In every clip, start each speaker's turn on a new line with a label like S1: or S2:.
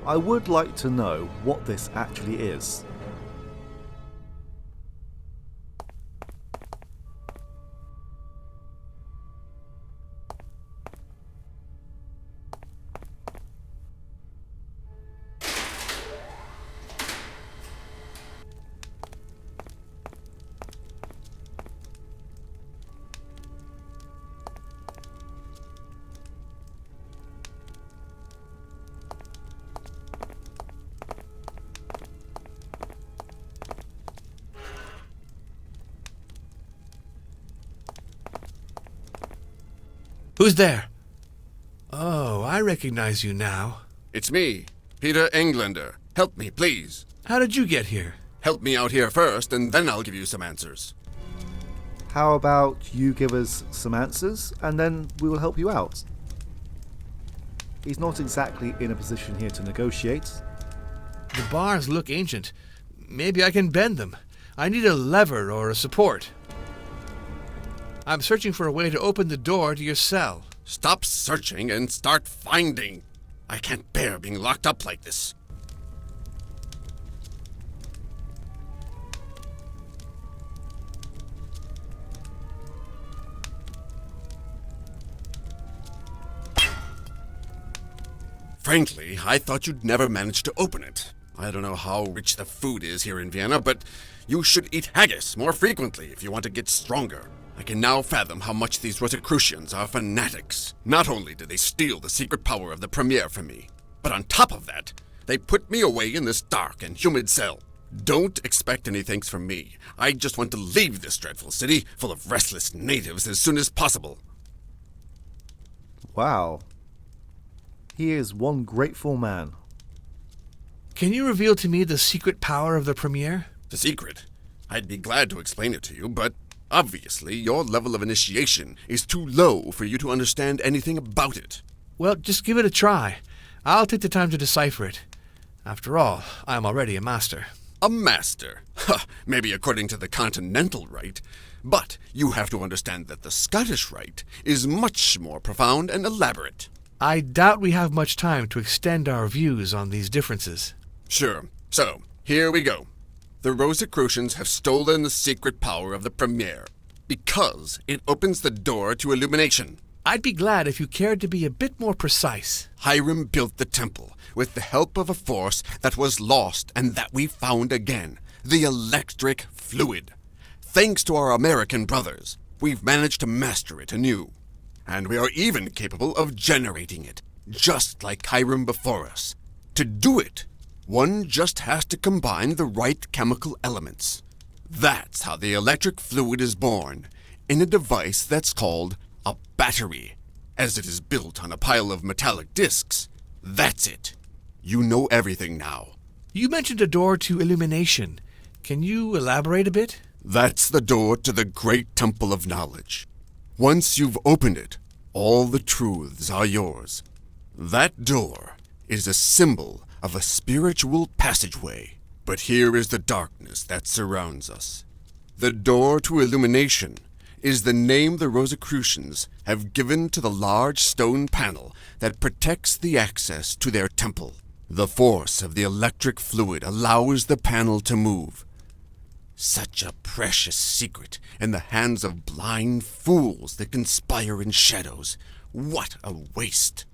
S1: I would like to know what this actually is.
S2: Who's there? Oh, I recognize you now.
S3: It's me, Peter Englander. Help me, please.
S2: How did you get here?
S3: Help me out here first, and then I'll give you some answers.
S1: How about you give us some answers, and then we will help you out? He's not exactly in a position here to negotiate.
S2: The bars look ancient. Maybe I can bend them. I need a lever or a support. I'm searching for a way to open the door to your cell.
S3: Stop searching and start finding. I can't bear being locked up like this. Frankly, I thought you'd never manage to open it. I don't know how rich the food is here in Vienna, but you should eat haggis more frequently if you want to get stronger. I can now fathom how much these Rosicrucians are fanatics. Not only did they steal the secret power of the Premier from me, but on top of that, they put me away in this dark and humid cell. Don't expect any thanks from me. I just want to leave this dreadful city full of restless natives as soon as possible.
S1: Wow. He is one grateful man.
S2: Can you reveal to me the secret power of the Premier?
S3: The secret? I'd be glad to explain it to you, but obviously your level of initiation is too low for you to understand anything about it.
S2: Well, just give it a try. I'll take the time to decipher it. After all, I am already a master.
S3: A master? Maybe according to the continental rite, but you have to understand that the Scottish rite is much more profound and elaborate.
S2: I doubt we have much time to extend our views on these differences.
S3: Sure. So, here we go. The Rosicrucians have stolen the secret power of the Premier because it opens the door to illumination.
S2: I'd be glad if you cared to be a bit more precise.
S3: Hiram built the temple with the help of a force that was lost and that we found again, the electric fluid. Thanks to our American brothers, we've managed to master it anew. And we are even capable of generating it, just like Hiram before us. To do it, one just has to combine the right chemical elements. That's how the electric fluid is born, in a device that's called a battery, as it is built on a pile of metallic discs. That's it. You know everything now.
S2: You mentioned a door to illumination. Can you elaborate a bit?
S3: That's the door to the great temple of knowledge. Once you've opened it, all the truths are yours. That door is a symbol of a spiritual passageway. But here is the darkness that surrounds us. The door to illumination is the name the Rosicrucians have given to the large stone panel that protects the access to their temple. The force of the electric fluid allows the panel to move. Such a precious secret in the hands of blind fools that conspire in shadows. What a waste!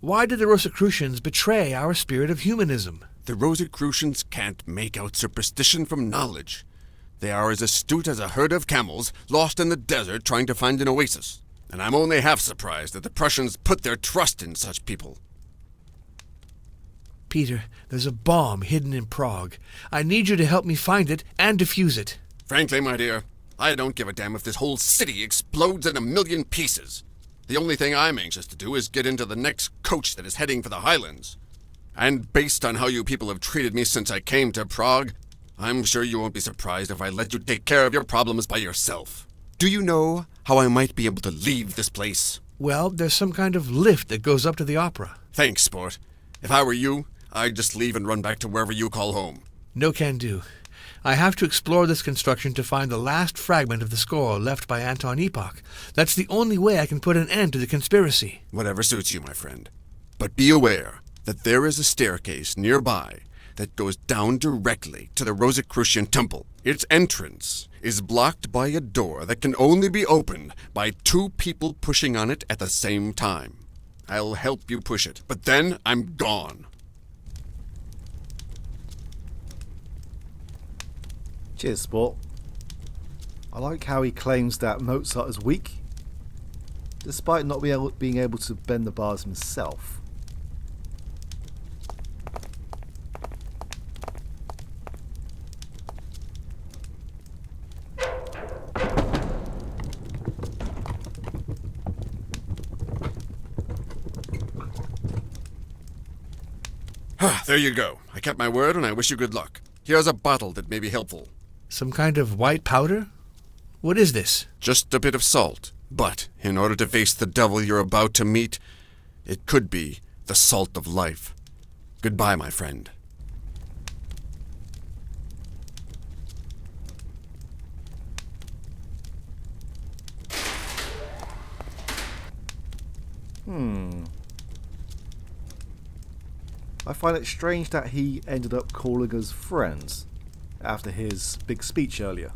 S2: Why did the Rosicrucians betray our spirit of humanism?
S3: The Rosicrucians can't make out superstition from knowledge. They are as astute as a herd of camels lost in the desert trying to find an oasis. And I'm only half surprised that the Prussians put their trust in such people.
S2: Peter, there's a bomb hidden in Prague. I need you to help me find it and defuse it.
S3: Frankly, my dear, I don't give a damn if this whole city explodes in a million pieces. The only thing I'm anxious to do is get into the next coach that is heading for the Highlands. And based on how you people have treated me since I came to Prague, I'm sure you won't be surprised if I let you take care of your problems by yourself. Do you know how I might be able to leave this place?
S2: Well, there's some kind of lift that goes up to the opera.
S3: Thanks, sport. If I were you, I'd just leave and run back to wherever you call home.
S2: No can do. I have to explore this construction to find the last fragment of the score left by Anton Epoch. That's the only way I can put an end to the conspiracy.
S3: Whatever suits you, my friend. But be aware that there is a staircase nearby that goes down directly to the Rosicrucian Temple. Its entrance is blocked by a door that can only be opened by 2 people pushing on it at the same time. I'll help you push it, but then I'm gone.
S1: Cheers, sport. I like how he claims that Mozart is weak, despite not being able to bend the bars himself.
S3: There you go. I kept my word and I wish you good luck. Here's a bottle that may be helpful.
S2: Some kind of white powder? What is this?
S3: Just a bit of salt. But in order to face the devil you're about to meet, it could be the salt of life. Goodbye, my friend.
S1: I find it strange that he ended up calling us friends after his big speech earlier.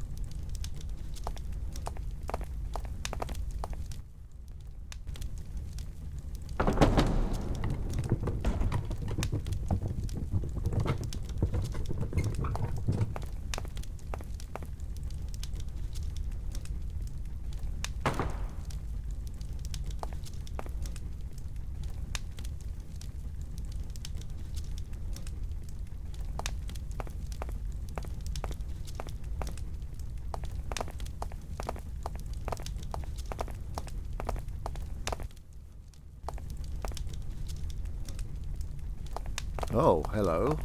S1: Oh, hello.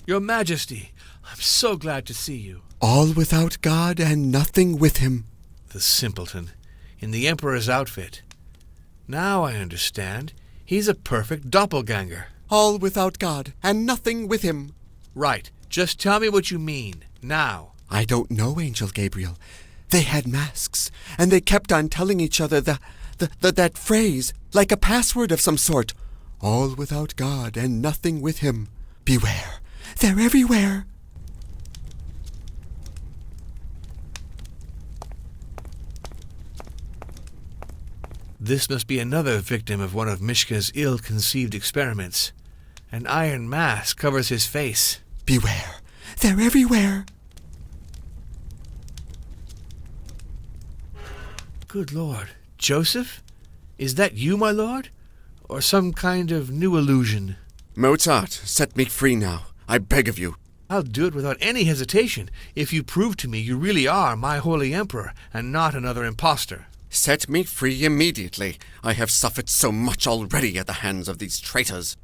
S2: Your Majesty, I'm so glad to see you.
S3: All without God and nothing with him.
S2: The simpleton, in the Emperor's outfit. Now I understand. He's a perfect doppelganger.
S3: All without God and nothing with him.
S2: Right. Just tell me what you mean, now.
S3: I don't know, Angel Gabriel. They had masks, and they kept on telling each other that phrase, like a password of some sort. All without God and nothing with him. Beware. They're everywhere.
S2: This must be another victim of one of Mishka's ill-conceived experiments. An iron mask covers his face.
S3: Beware. They're everywhere.
S2: Good Lord. Joseph? Is that you, my lord? Or some kind of new illusion?
S3: Mozart, set me free now. I beg of you.
S2: I'll do it without any hesitation, if you prove to me you really are my holy emperor, and not another impostor.
S3: Set me free immediately. I have suffered so much already at the hands of these traitors.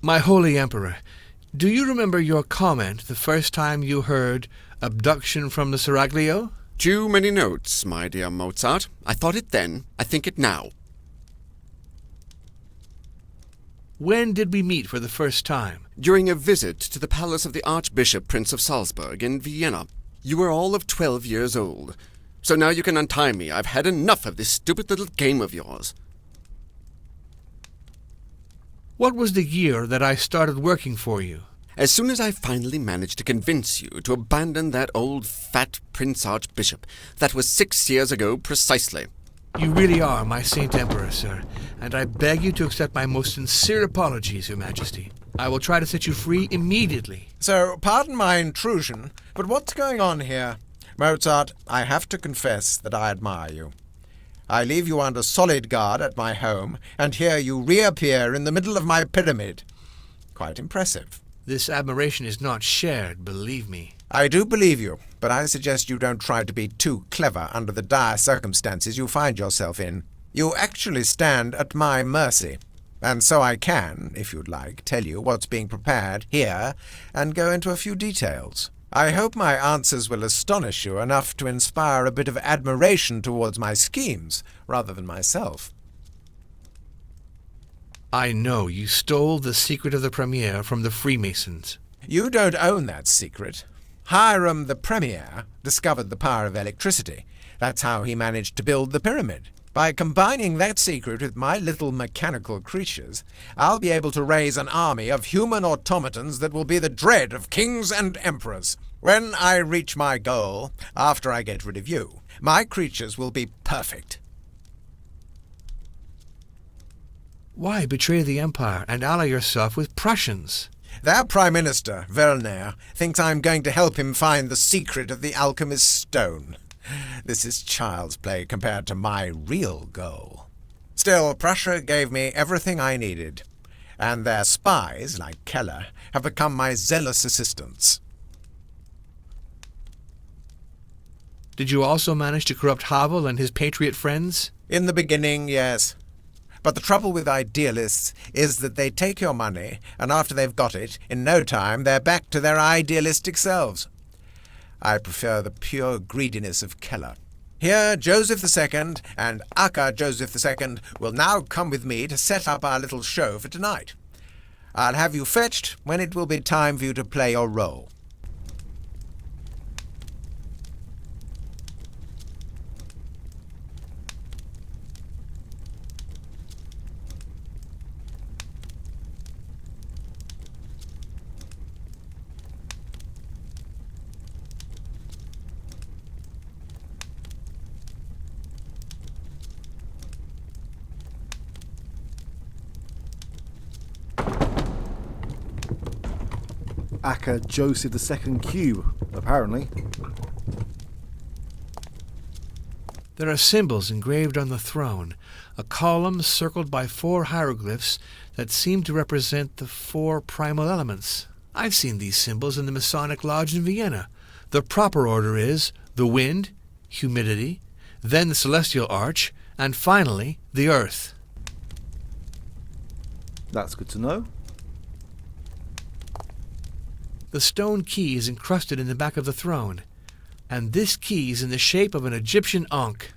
S2: My holy emperor, do you remember your comment the first time you heard abduction from the Seraglio?
S3: Too many notes, my dear Mozart. I thought it then. I think it now.
S2: When did we meet for the first time?
S3: During a visit to the palace of the Archbishop Prince of Salzburg in Vienna. You were all of 12 years old. So now you can untie me. I've had enough of this stupid little game of yours.
S2: What was the year that I started working for you?
S3: As soon as I finally managed to convince you to abandon that old fat Prince Archbishop. That was 6 years ago precisely.
S2: You really are my Saint Emperor, sir, and I beg you to accept my most sincere apologies, Your Majesty. I will try to set you free immediately.
S4: So, pardon my intrusion, but what's going on here? Mozart, I have to confess that I admire you. I leave you under solid guard at my home, and here you reappear in the middle of my pyramid. Quite impressive.
S2: This admiration is not shared, believe me.
S4: I do believe you, but I suggest you don't try to be too clever under the dire circumstances you find yourself in. You actually stand at my mercy. And so I can, if you'd like, tell you what's being prepared here and go into a few details. I hope my answers will astonish you enough to inspire a bit of admiration towards my schemes, rather than myself.
S2: I know you stole the secret of the Premier from the Freemasons.
S4: You don't own that secret. Hiram the Premier discovered the power of electricity. That's how he managed to build the pyramid. By combining that secret with my little mechanical creatures, I'll be able to raise an army of human automatons that will be the dread of kings and emperors. When I reach my goal, after I get rid of you, my creatures will be perfect.
S2: Why betray the Empire and ally yourself with Prussians?
S4: Their Prime Minister, Werner, thinks I'm going to help him find the secret of the alchemist's stone. This is child's play compared to my real goal. Still, Prussia gave me everything I needed, and their spies, like Keller, have become my zealous assistants.
S2: Did you also manage to corrupt Havel and his patriot friends?
S4: In the beginning, yes. But the trouble with idealists is that they take your money, and after they've got it, in no time they're back to their idealistic selves. I prefer the pure greediness of Keller. Here, Joseph II and Aka Joseph II will now come with me to set up our little show for tonight. I'll have you fetched when it will be time for you to play your role.
S1: Aka Joseph II cube, apparently.
S2: There are symbols engraved on the throne, a column circled by 4 hieroglyphs that seem to represent the 4 primal elements. I've seen these symbols in the Masonic Lodge in Vienna. The proper order is the wind, humidity, then the celestial arch, and finally the earth.
S1: That's good to know.
S2: The stone key is encrusted in the back of the throne, and this key is in the shape of an Egyptian ankh.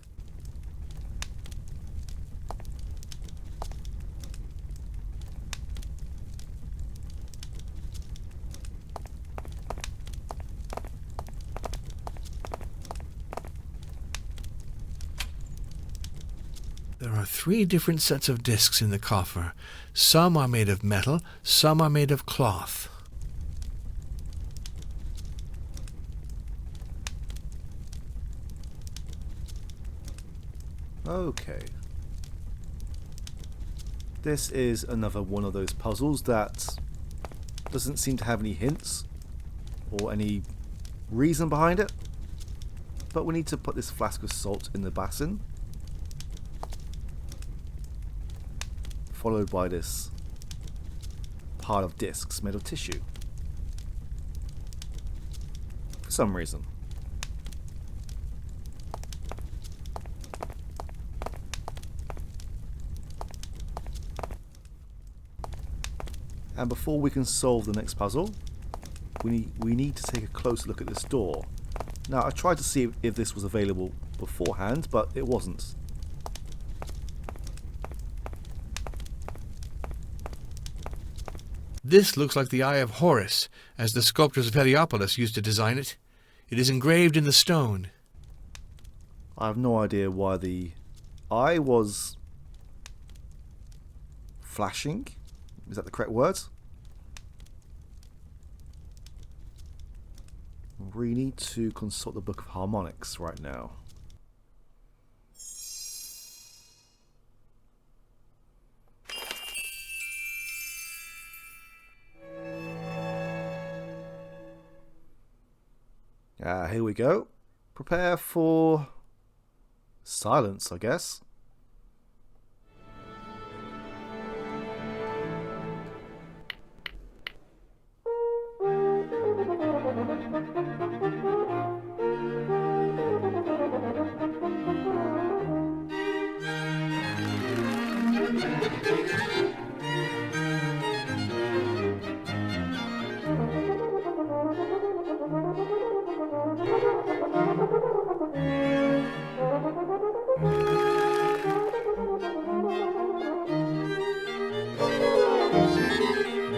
S2: There are 3 different sets of discs in the coffer. Some are made of metal, some are made of cloth.
S1: Okay. This is another one of those puzzles that doesn't seem to have any hints or any reason behind it. But we need to put this flask of salt in the basin, followed by this pile of discs made of tissue. For some reason. And before we can solve the next puzzle, we need to take a closer look at this door. Now, I tried to see if this was available beforehand, but it wasn't.
S2: This looks like the Eye of Horus, as the sculptors of Heliopolis used to design it. It is engraved in the stone.
S1: I have no idea why the eye was flashing. Is that the correct word? We need to consult the Book of Harmonics right now. Here we go. Prepare for silence, I guess.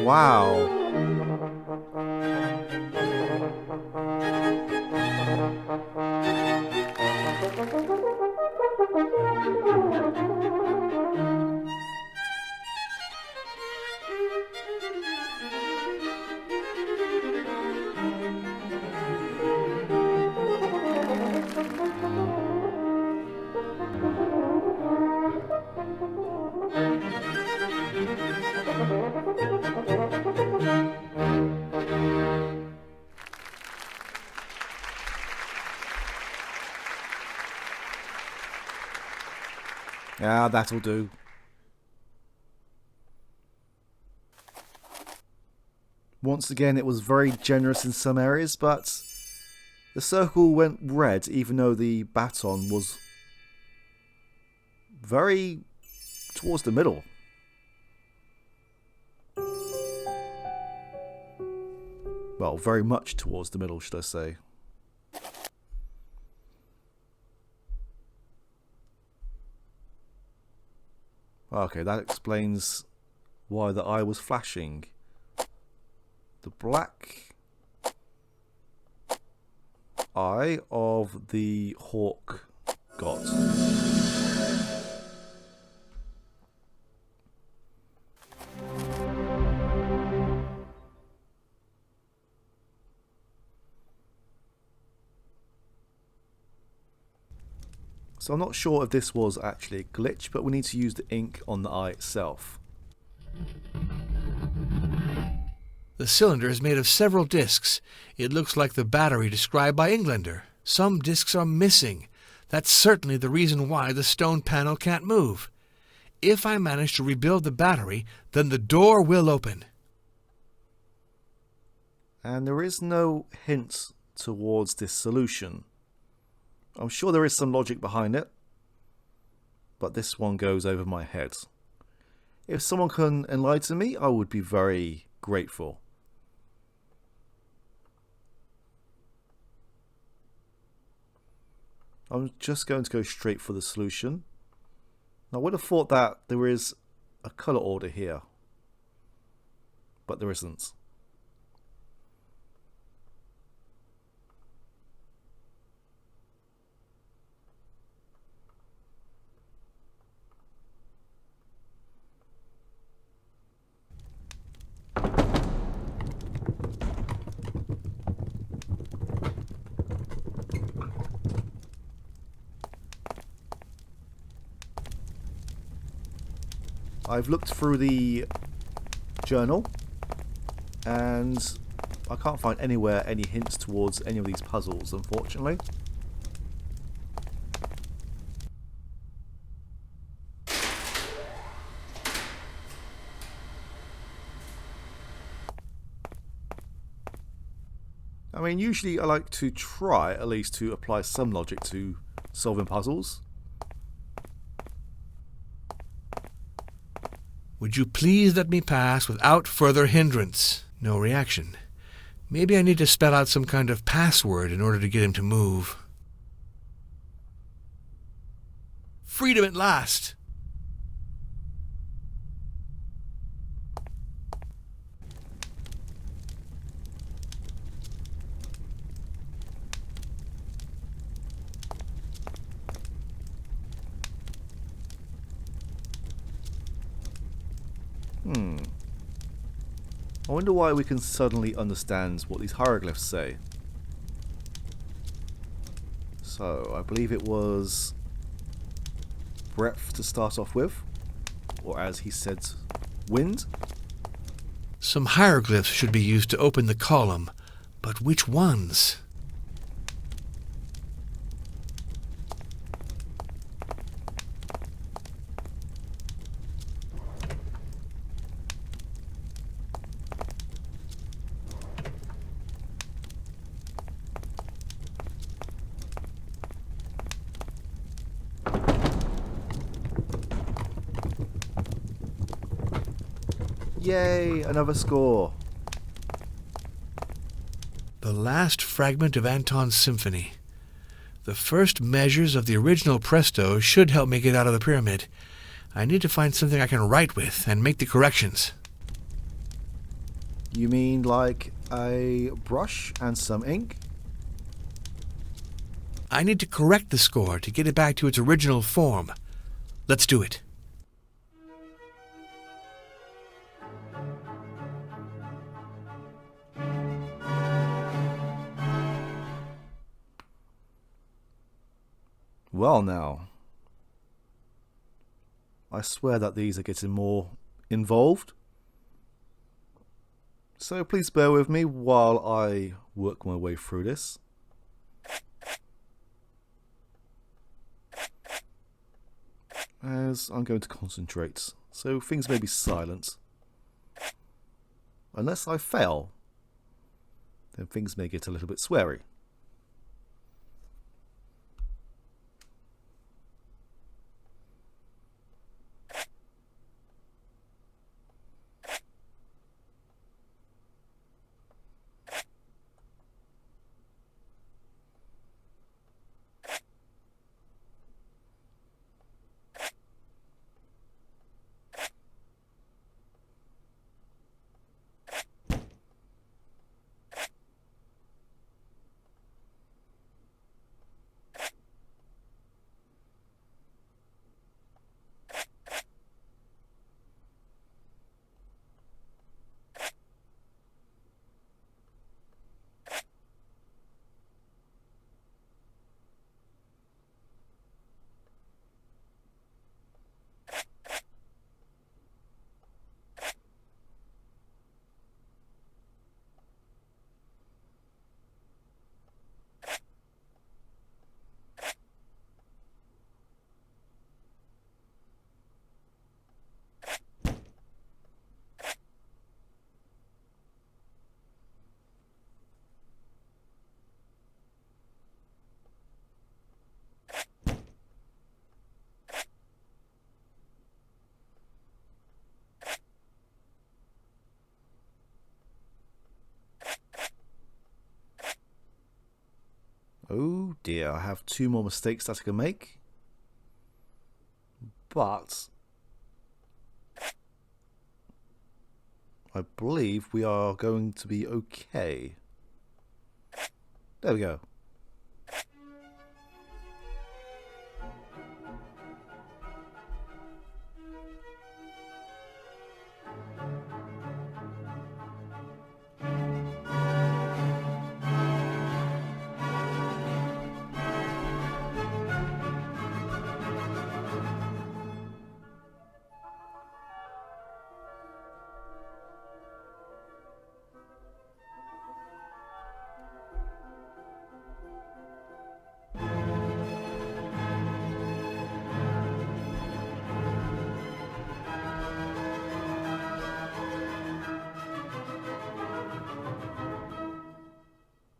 S1: Wow. Ah, that'll do. Once again, it was very generous in some areas, but the circle went red even though the baton was very towards the middle. Well, very much towards the middle, should I say. Okay, that explains why the eye was flashing. The black eye of the hawk god. So I'm not sure if this was actually a glitch, but we need to use the ink on the eye itself.
S2: The cylinder is made of several discs. It looks like the battery described by Englander. Some discs are missing. That's certainly the reason why the stone panel can't move. If I manage to rebuild the battery, then the door will open.
S1: And there is no hint towards this solution. I'm sure there is some logic behind it, but this one goes over my head. If someone can enlighten me, I would be very grateful. I'm just going to go straight for the solution. I would have thought that there is a colour order here, but there isn't. I've looked through the journal and I can't find anywhere any hints towards any of these puzzles, unfortunately. I mean, usually I like to try at least to apply some logic to solving puzzles.
S2: Would you please let me pass without further hindrance? No reaction. Maybe I need to spell out some kind of password in order to get him to move. Freedom at last!
S1: I wonder why we can suddenly understand what these hieroglyphs say. So, I believe it was breath to start off with, or as he said, wind.
S2: Some hieroglyphs should be used to open the column, but which ones?
S1: Yay, another score.
S2: The last fragment of Anton's symphony. The first measures of the original presto should help me get out of the pyramid. I need to find something I can write with and make the corrections.
S1: You mean like a brush and some ink?
S2: I need to correct the score to get it back to its original form. Let's do it.
S1: Well now, I swear that these are getting more involved. So please bear with me while I work my way through this. as I'm going to concentrate, so things may be silent. Unless I fail, then things may get a little bit sweary. Oh dear, I have 2 more mistakes that I can make. But I believe we are going to be okay. There we go.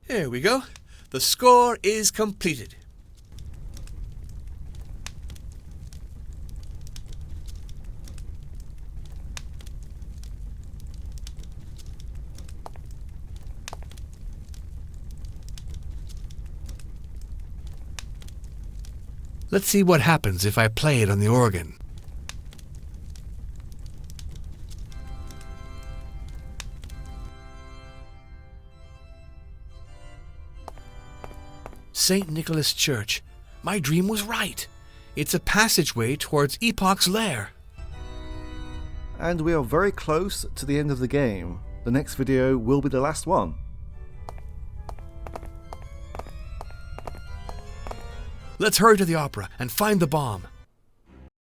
S2: There we go. The score is completed. Let's see what happens if I play it on the organ. St. Nicholas Church. My dream was right. It's a passageway towards Epoch's lair.
S1: And we are very close to the end of the game. The next video will be the last one.
S2: Let's hurry to the opera and find the bomb.